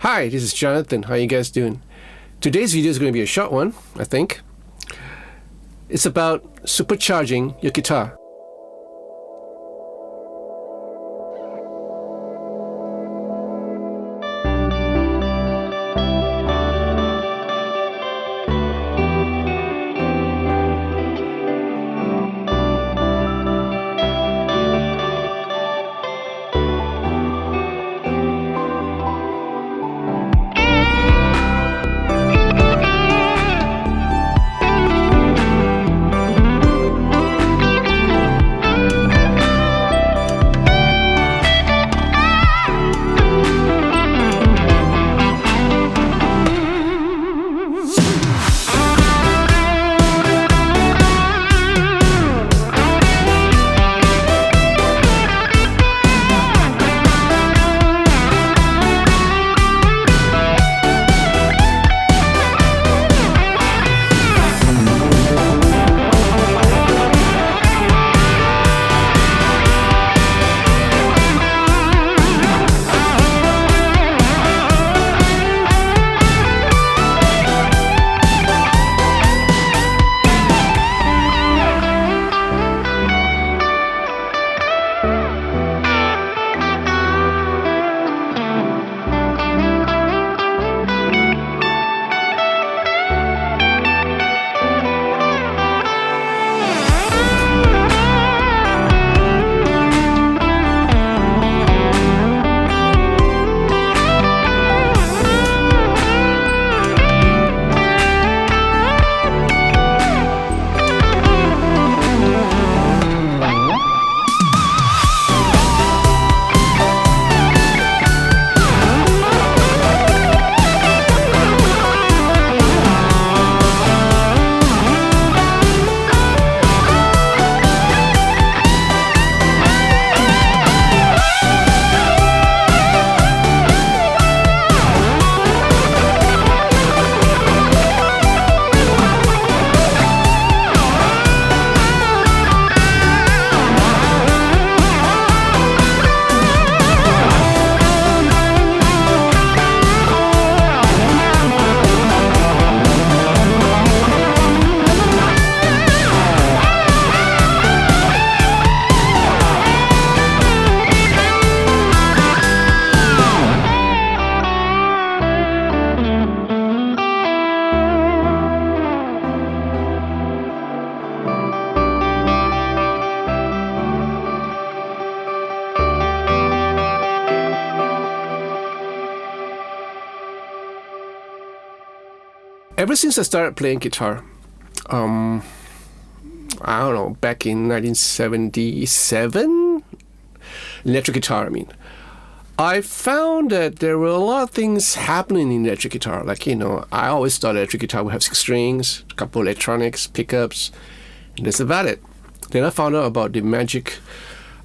Hi, this is Jonathan. How you guys doing? Today's video is going to be a short one, I think. It's about supercharging your guitar. Ever since I started playing guitar, I don't know, back in 1977, electric guitar, I found that there were a lot of things happening in electric guitar. Like, I always thought electric guitar would have 6 strings, a couple electronics, pickups, and that's about it. Then I found out about the magic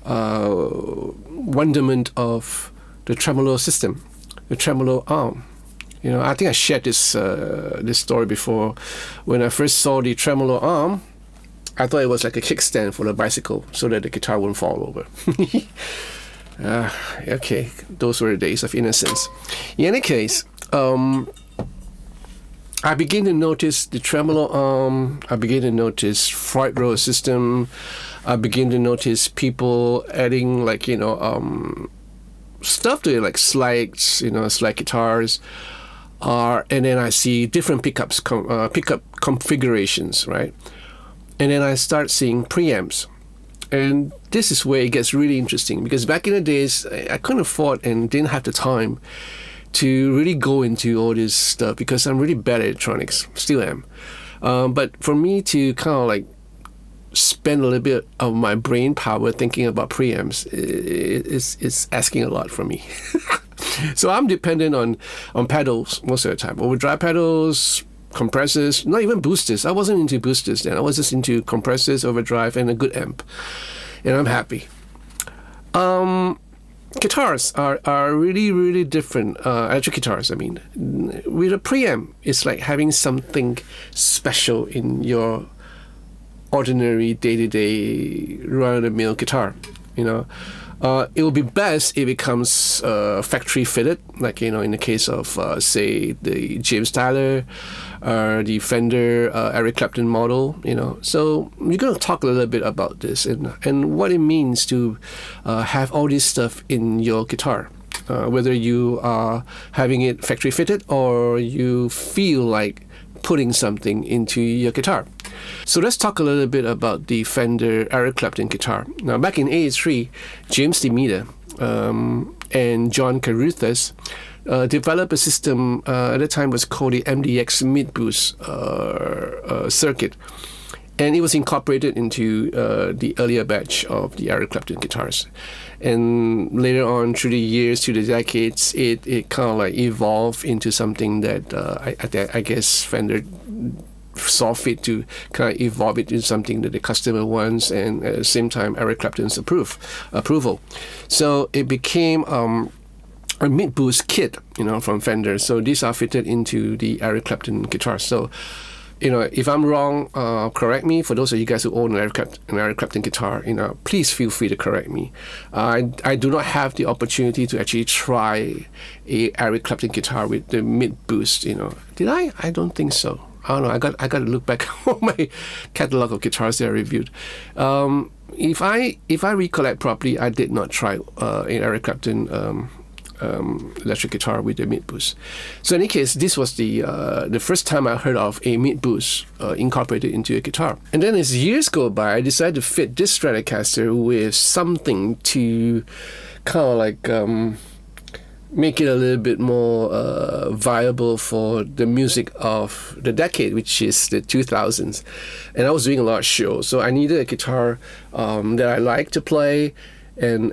wonderment of the tremolo system, the tremolo arm. I think I shared this story before. When I first saw the tremolo arm, I thought it was like a kickstand for the bicycle so that the guitar wouldn't fall over. Okay, those were the days of innocence. In any case, I began to notice the tremolo arm. I began to notice Freeflyte row system. I began to notice people adding stuff to it, like slides, slide guitars. And then I see different pickup configurations, right? And then I start seeing preamps. And this is where it gets really interesting, because back in the days, I couldn't afford and didn't have the time to really go into all this stuff because I'm really bad at electronics, still am. But for me to kind of like spend a little bit of my brain power thinking about preamps is asking a lot from me. So I'm dependent on pedals most of the time. Overdrive pedals, compressors, not even boosters. I wasn't into boosters then. I was just into compressors, overdrive, and a good amp. And I'm happy. Guitars are really, really different. Electric guitars, With a preamp, it's like having something special in your ordinary day-to-day run-of-the-mill guitar. It will be best if it comes factory fitted, like in the case of say the James Tyler, the Fender Eric Clapton model. So we're going to talk a little bit about this and what it means to have all this stuff in your guitar. Whether you are having it factory fitted or you feel like putting something into your guitar. So let's talk a little bit about the Fender Eric Clapton guitar. Now, back in '83, James Demeter and John Carruthers developed a system at the time was called the MDX Mid Boost circuit. And it was incorporated into the earlier batch of the Eric Clapton guitars. And later on, through the years, through the decades, it kind of like evolved into something that I guess Fender saw fit to kind of evolve it into something that the customer wants, and at the same time, Eric Clapton's approval. So it became a Mid Boost Kit, from Fender. So these are fitted into the Eric Clapton guitar. So if I'm wrong, correct me. For those of you guys who own an Eric Clapton guitar, please feel free to correct me. I do not have the opportunity to actually try a Eric Clapton guitar with the Mid Boost. Did I? I don't think so. I don't know. I got to look back on my catalog of guitars that I reviewed. If I recollect properly, I did not try an Eric Clapton electric guitar with the mid boost. So in any case, this was the first time I heard of a mid boost incorporated into a guitar. And then as years go by, I decided to fit this Stratocaster with something to kind of like make it a little bit more viable for the music of the decade, which is the 2000s. And I was doing a lot of shows, so I needed a guitar that I like to play. And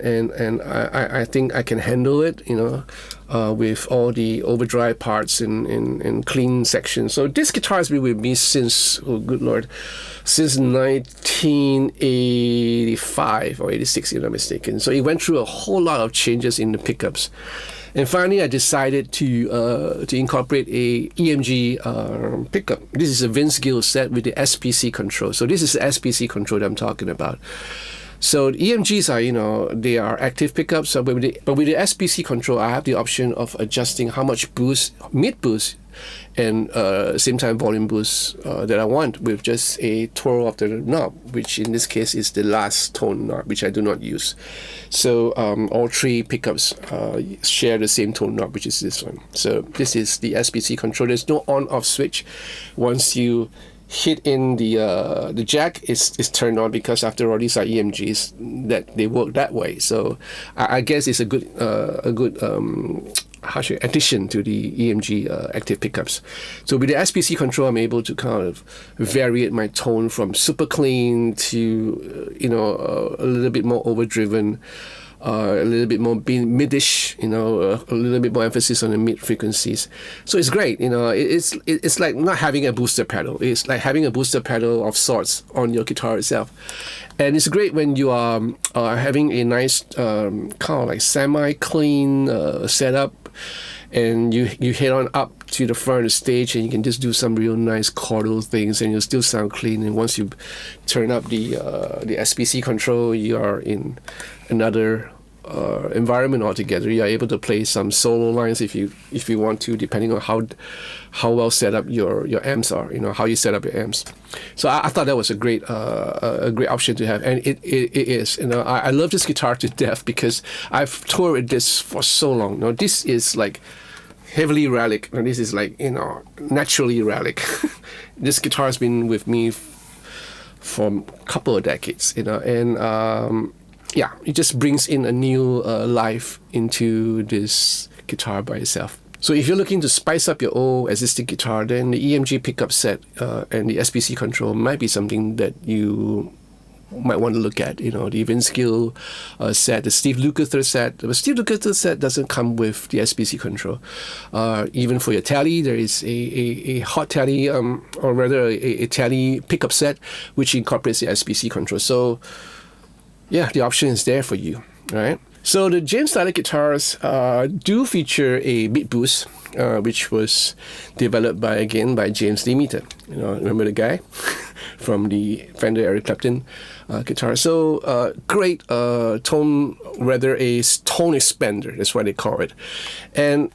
I think I can handle it, with all the overdrive parts and clean sections. So this guitar has been with me since, oh good Lord, since 1985 or 86, if I'm not mistaken. So it went through a whole lot of changes in the pickups. And finally, I decided to incorporate a EMG pickup. This is a Vince Gill set with the SPC control. So this is the SPC control that I'm talking about. So the EMGs are, they are active pickups. But with the SPC control, I have the option of adjusting how much boost, mid boost, and same time volume boost that I want with just a twirl of the knob, which in this case is the last tone knob, which I do not use. So all three pickups share the same tone knob, which is this one. So this is the SPC control. There's no on-off switch. Once you hit in the jack, is turned on, because after all these are EMGs that they work that way. So I guess it's a good addition to the EMG active pickups. So with the SPC control, I'm able to kind of vary my tone from super clean to a little bit more overdriven, a little bit more midish, a little bit more emphasis on the mid frequencies. So it's great, it's like not having a booster pedal. It's like having a booster pedal of sorts on your guitar itself. And it's great when you are having a nice kind of like semi-clean setup, and you head on up to the front of the stage, and you can just do some real nice chordal things, and you'll still sound clean. And once you turn up the SPC control, you are in another environment altogether. You are able to play some solo lines if you want to, depending on how well set up your amps are. How you set up your amps. So I thought that was a great option to have, and it is. I love this guitar to death because I've toured with this for so long. This is like heavily relic, and this is like naturally relic. This guitar has been with me for a couple of decades, and it just brings in a new life into this guitar by itself. So if you're looking to spice up your old existing guitar, then the EMG pickup set and the SPC control might be something that you might want to look at. The Vince Gill set, the Steve Lukather set. The Steve Lukather set doesn't come with the SPC control. Even for your tally, there is a hot tally, or rather a tally pickup set, which incorporates the SPC control. So yeah, the option is there for you, right? So the James Tyler guitars do feature a mid boost, which was developed by James Demeter. Remember the guy? from the Fender Eric Clapton guitar. So great tone, rather a tone expander, that's what they call it. And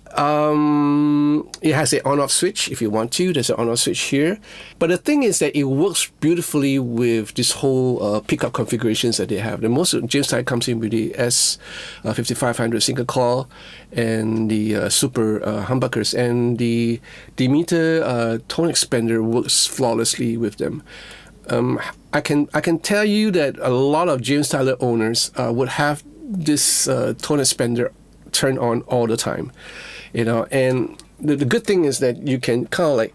it has an on-off switch if you want to. There's an on-off switch here. But the thing is that it works beautifully with this whole pickup configurations that they have. The most James Strat comes in with the S5500 single coil and the super humbuckers, and the Demeter tone expander works flawlessly with them. I can tell you that a lot of James Tyler owners would have this tone expander turned on all the time, and the good thing is that you can kind of like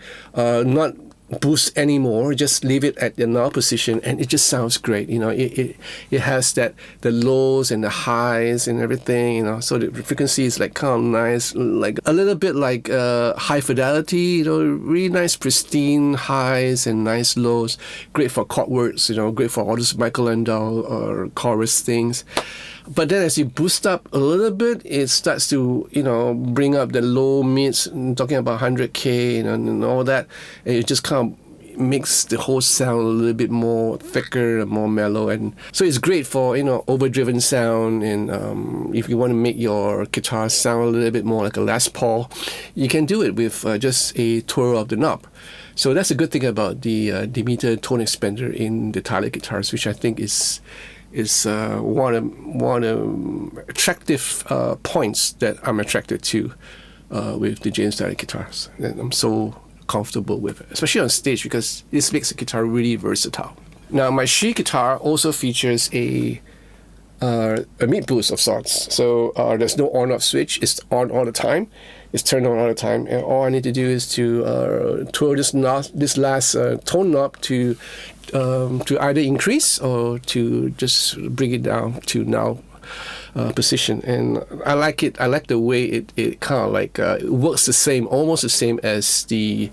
not boost anymore, just leave it at the null position, and it just sounds great. It has the lows and the highs and everything, so the frequency is like kind of nice, like a little bit like high fidelity, really nice pristine highs and nice lows. Great for chord words, great for all those Michael Landau or chorus things. But then as you boost up a little bit, it starts to, bring up the low mids, talking about 100K, and all that. And it just kind of makes the whole sound a little bit more thicker and more mellow. And so it's great for, overdriven sound. And if you want to make your guitar sound a little bit more like a Les Paul, you can do it with just a twirl of the knob. So that's a good thing about the Demeter tone expander in the Tyler guitars, which I think is one of the attractive points that I'm attracted to with the James Tyler guitars. And I'm so comfortable with it, especially on stage, because this makes the guitar really versatile. Now, my She guitar also features a mid boost of sorts. So there's no on-off switch. It's on all the time. It's turned on all the time. And all I need to do is to twirl this last tone knob to either increase or to just bring it down to now position. And I like it. I like the way it kind of like it works the same, almost the same as the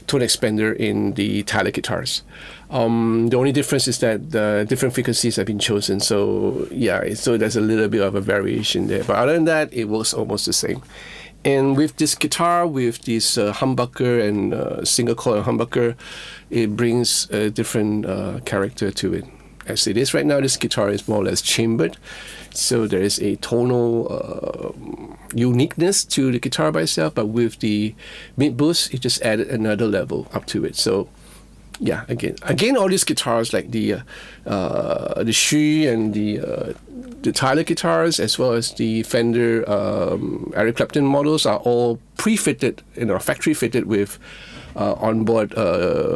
tone expander in the Tyler guitars. The only difference is that the different frequencies have been chosen. So yeah, so there's a little bit of a variation there. But other than that, it works almost the same. And with this guitar, with this humbucker and single coil humbucker, it brings a different character to it. As it is right now, this guitar is more or less chambered. So there is a tonal uniqueness to the guitar by itself. But with the mid boost, it just added another level up to it. So yeah, again, all these guitars like the She and the Tyler guitars, as well as the Fender Eric Clapton models, are all pre-fitted, factory fitted with onboard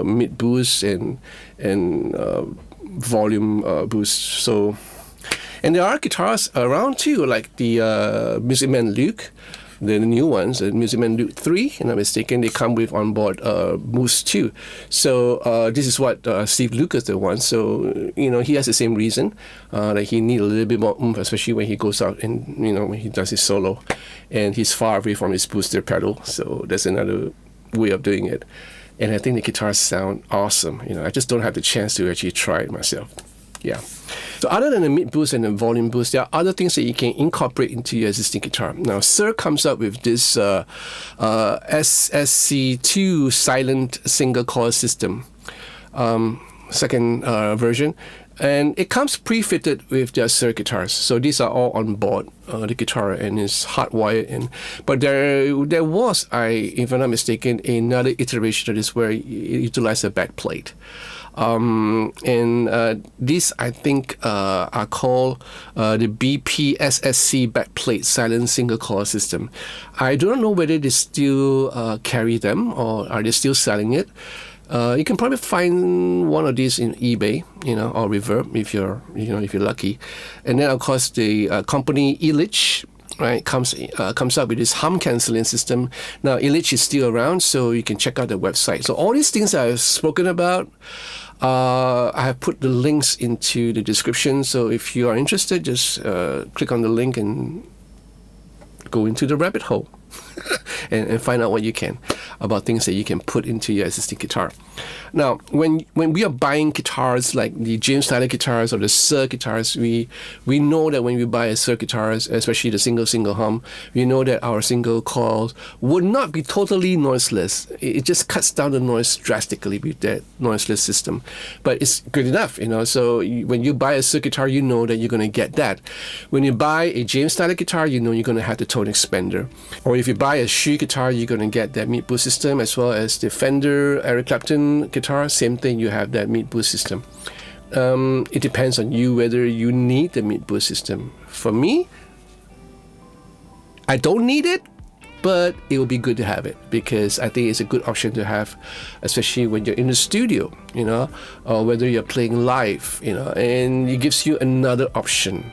mid boost and volume boost. So, and there are guitars around too, like the Music Man Luke. The new ones, the Music Man Luke 3, if I'm not mistaken, they come with onboard boost too. So this is what Steve Lucas wants. So he has the same reason that he needs a little bit more oomph, especially when he goes out and when he does his solo, and he's far away from his booster pedal. So that's another way of doing it. And I think the guitars sound awesome. I just don't have the chance to actually try it myself. Yeah. So other than the mid boost and the volume boost, there are other things that you can incorporate into your existing guitar. Now, Sir comes up with this SSC2 silent single coil system, second version, and it comes pre-fitted with their Sir guitars. So these are all on board the guitar, and it's hardwired in. But there was, if I'm not mistaken, another iteration of this where it utilized a back plate. These I think are called the BPSSC backplate silent single coil system. I don't know whether they still carry them, or are they still selling it. You can probably find one of these in eBay, or Reverb if you're lucky. And then of course the company Elite, right, comes up with this hum cancelling system. Now Elite is still around, so you can check out their website. So all these things I've spoken about, I have put the links into the description. So if you are interested, just click on the link and go into the rabbit hole and find out what you can. about things that you can put into your existing guitar. Now, when we are buying guitars like the James Tyler guitars or the Sir guitars, we know that when we buy a Sir guitars, especially the single hum, we know that our single coils would not be totally noiseless. It just cuts down the noise drastically with that noiseless system, but it's good enough, you know. So when you buy a Sir guitar, you know that you're going to get that. When you buy a James Tyler guitar, you know you're going to have the tone expander. Or if you buy a She guitar, you're going to get that mid boost system, as well as the Fender Eric Clapton guitar. Same thing, you have that mid boost system. It depends on you whether you need the mid boost system. For me, I don't need it, but it would be good to have it, because I think it's a good option to have, especially when you're in the studio, you know, or whether you're playing live, you know, and it gives you another option.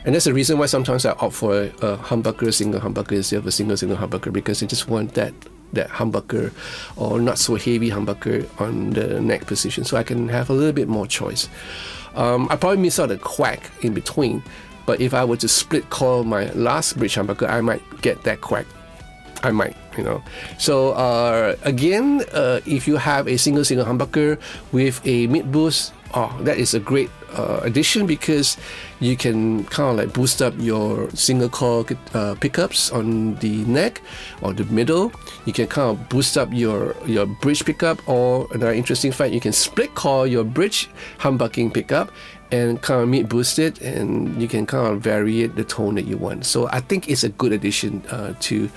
And that's the reason why sometimes I opt for a humbucker, single humbucker instead of a single humbucker, because I just want that humbucker or not so heavy humbucker on the neck position, so I can have a little bit more choice. I probably miss out a quack in between, but if I were to split coil my last bridge humbucker, I might get that quack. I might, you know. So again, if you have a single humbucker with a mid boost, that is a great addition, because you can kind of like boost up your single coil pickups on the neck or the middle. You can kind of boost up your bridge pickup, or another interesting fact, you can split coil your bridge humbucking pickup and kind of mid boost it, and you can kind of vary it the tone that you want. So I think it's a good addition to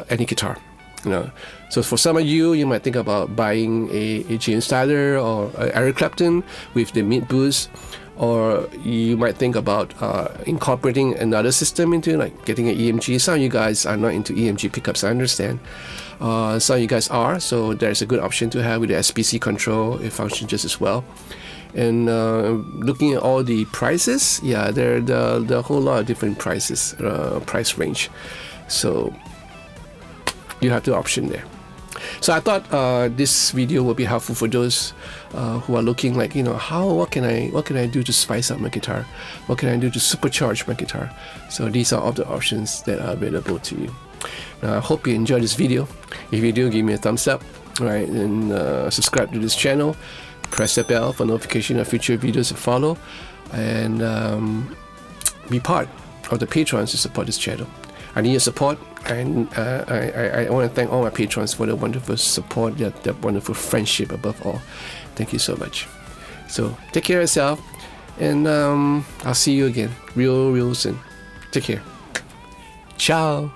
any guitar, you know. So for some of you, you might think about buying a James Tyler or Eric Clapton with the mid boost, or you might think about incorporating another system into, like getting an EMG. Some of you guys are not into EMG pickups, I understand. Some of you guys are, so there's a good option to have with the SPC control. It functions just as well. And looking at all the prices, yeah, there are a whole lot of different prices, price range. So you have the option there. So I thought this video will be helpful for those who are looking, like, you know, what can I do to spice up my guitar? What can I do to supercharge my guitar? So these are all the options that are available to you. Now, I hope you enjoyed this video. If you do, give me a thumbs up, right, and subscribe to this channel. Press the bell for notification of future videos to follow, and be part of the patrons to support this channel. I need your support, and I want to thank all my patrons for the wonderful support, that wonderful friendship above all. Thank you so much. So take care of yourself, and I'll see you again real soon. Take care. Ciao.